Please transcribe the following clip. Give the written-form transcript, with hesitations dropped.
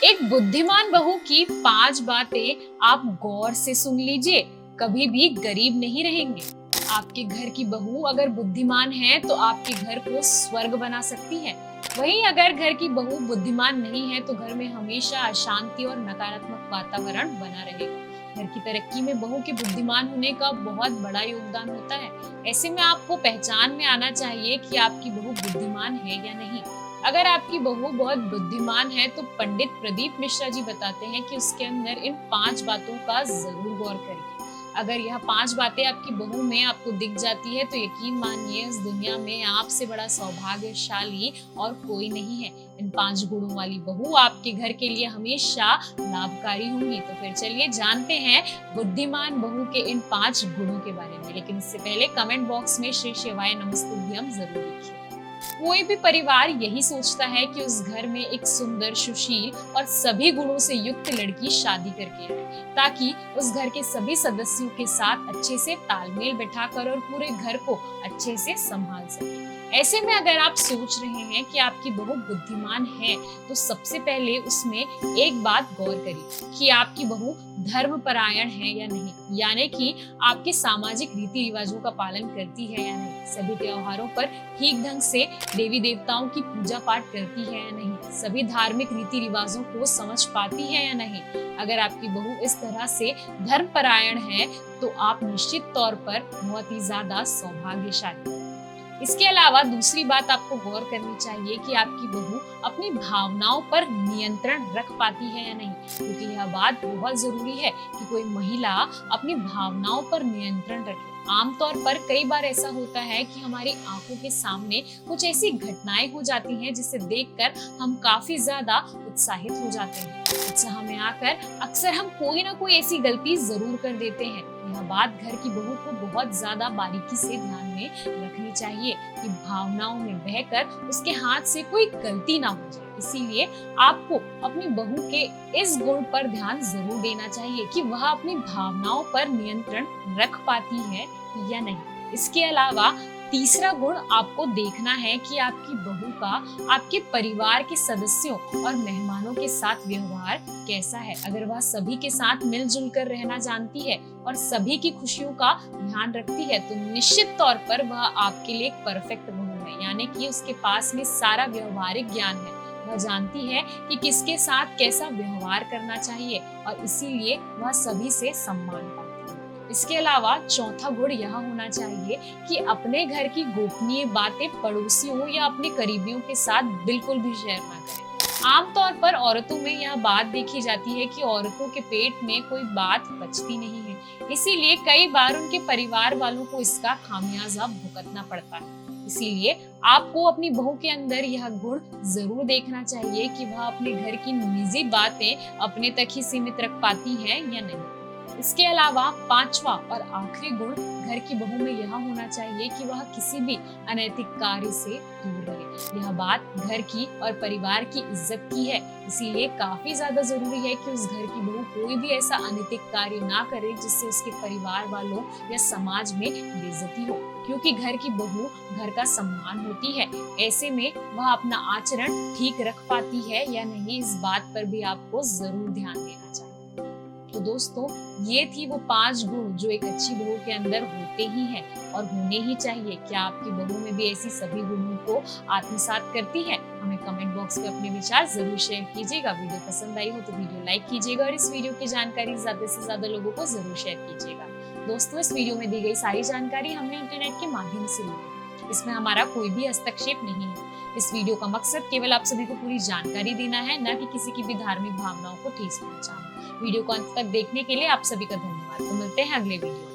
एक बुद्धिमान बहू की 5 बातें आप गौर से सुन लीजिए, कभी भी गरीब नहीं रहेंगे। आपके घर की बहू अगर बुद्धिमान है तो आपके घर को स्वर्ग बना सकती है। वहीं अगर घर की बहू बुद्धिमान नहीं है तो घर में हमेशा अशांति और नकारात्मक वातावरण बना रहेगा। घर की तरक्की में बहू के बुद्धिमान होने का बहुत बड़ा योगदान होता है। ऐसे में आपको पहचान में आना चाहिए कि आपकी बहू बुद्धिमान है या नहीं। अगर आपकी बहू बहुत बुद्धिमान है तो पंडित प्रदीप मिश्रा जी बताते हैं कि उसके अंदर इन 5 बातों का जरूर गौर करिए। अगर यह 5 बातें आपकी बहू में आपको दिख जाती है तो यकीन मानिए इस दुनिया में आपसे बड़ा सौभाग्यशाली और कोई नहीं है। इन 5 गुणों वाली बहू आपके घर के लिए हमेशा लाभकारी होंगी। तो फिर चलिए जानते हैं बुद्धिमान बहू के इन 5 गुणों के बारे में। लेकिन इससे पहले कमेंट बॉक्स में श्री शिवाय नमस्तुभ्यम जरूर लिखिए। कोई भी परिवार यही सोचता है कि उस घर में एक सुंदर, सुशील और सभी गुणों से युक्त लड़की शादी करके आए, ताकि उस घर के सभी सदस्यों के साथ अच्छे से तालमेल बैठाकर और पूरे घर को अच्छे से संभाल सके। ऐसे में अगर आप सोच रहे हैं कि आपकी बहू बुद्धिमान है, तो सबसे पहले उसमें एक बात गौर करिए कि आपकी बहू धर्मपरायण है या नहीं, यानी कि आपके सामाजिक रीति रिवाजों का पालन करती है या नहीं, सभी त्योहारों पर ठीक ढंग से देवी देवताओं की पूजा पाठ करती है या नहीं, सभी धार्मिक रीति रिवाजों को समझ पाती है या नहीं। अगर आपकी बहू इस तरह से धर्मपरायण है तो आप निश्चित तौर पर बहुत ही ज्यादा सौभाग्यशाली। इसके अलावा दूसरी बात आपको गौर करनी चाहिए कि आपकी बहू अपनी भावनाओं पर नियंत्रण रख पाती है या नहीं, क्योंकि यह बात बहुत जरूरी है कि कोई महिला अपनी भावनाओं पर नियंत्रण रखे। आमतौर पर कई बार ऐसा होता है कि हमारी आंखों के सामने कुछ ऐसी घटनाएं हो जाती हैं जिसे देखकर हम काफी ज्यादा उत्साहित हो जाते हैं। उत्साह में आकर अक्सर हम कोई ना कोई ऐसी गलती जरूर कर देते हैं। यह बात घर की बहू को बहुत ज्यादा बारीकी से ध्यान में रखनी चाहिए कि भावनाओं में बहकर उसके हाथ से कोई गलती ना हो जाए। इसीलिए आपको अपनी बहू के इस गुण पर ध्यान जरूर देना चाहिए कि वह अपनी भावनाओं पर नियंत्रण रख पाती है या नहीं। इसके अलावा तीसरा गुण आपको देखना है कि आपकी बहू का आपके परिवार के सदस्यों और मेहमानों के साथ व्यवहार कैसा है। अगर वह सभी के साथ मिलजुल कर रहना जानती है और सभी की खुशियों का ध्यान रखती है तो निश्चित तौर पर वह आपके लिए एक परफेक्ट बहू है, यानी कि उसके पास में सारा व्यवहारिक ज्ञान है। वह जानती है कि किसके साथ कैसा व्यवहार करना चाहिए और इसीलिए वह सभी से सम्मान पाती है। इसके अलावा चौथा गुण यह होना चाहिए कि अपने घर की गोपनीय बातें पड़ोसियों या अपने करीबियों के साथ बिल्कुल भी शेयर ना करें। आमतौर पर औरतों में यह बात देखी जाती है कि औरतों के पेट में कोई बात पचती नहीं है, इसीलिए कई बार उनके परिवार वालों को इसका खामियाजा भुगतना पड़ता है। इसीलिए आपको अपनी बहू के अंदर यह गुण जरूर देखना चाहिए कि वह अपने घर की निजी बातें अपने तक ही सीमित रख पाती है या नहीं। इसके अलावा पांचवा और आखिरी गुण घर की बहू में यह होना चाहिए कि वह किसी भी अनैतिक कार्य से दूर रहे। यह बात घर की और परिवार की इज्जत की है, इसीलिए काफी ज्यादा जरूरी है कि उस घर की बहू कोई भी ऐसा अनैतिक कार्य ना करे जिससे उसके परिवार वालों या समाज में बेइज्जती हो, क्योंकि घर की बहू घर का सम्मान होती है। ऐसे में वह अपना आचरण ठीक रख पाती है या नहीं, इस बात पर भी आपको जरूर ध्यान देना चाहिए। तो दोस्तों, ये थी वो 5 गुण जो एक अच्छी बहू के अंदर होते ही हैं और होने ही चाहिए। क्या आपकी बहू में भी ऐसी सभी गुणों को आत्मसात करती है? हमें कमेंट बॉक्स में अपने विचार जरूर शेयर कीजिएगा। वीडियो पसंद आई हो तो वीडियो लाइक कीजिएगा और इस वीडियो की जानकारी ज्यादा से ज्यादा लोगों को जरूर शेयर कीजिएगा। दोस्तों, इस वीडियो में दी गई सारी जानकारी हमने इंटरनेट के माध्यम से ली है, इसमें हमारा कोई भी हस्तक्षेप नहीं है। इस वीडियो का मकसद केवल आप सभी को पूरी जानकारी देना है, न कि किसी की भी धार्मिक भावनाओं को ठेस पहुंचाना। वीडियो को अंत तक देखने के लिए आप सभी का धन्यवाद। तो मिलते हैं अगले वीडियो।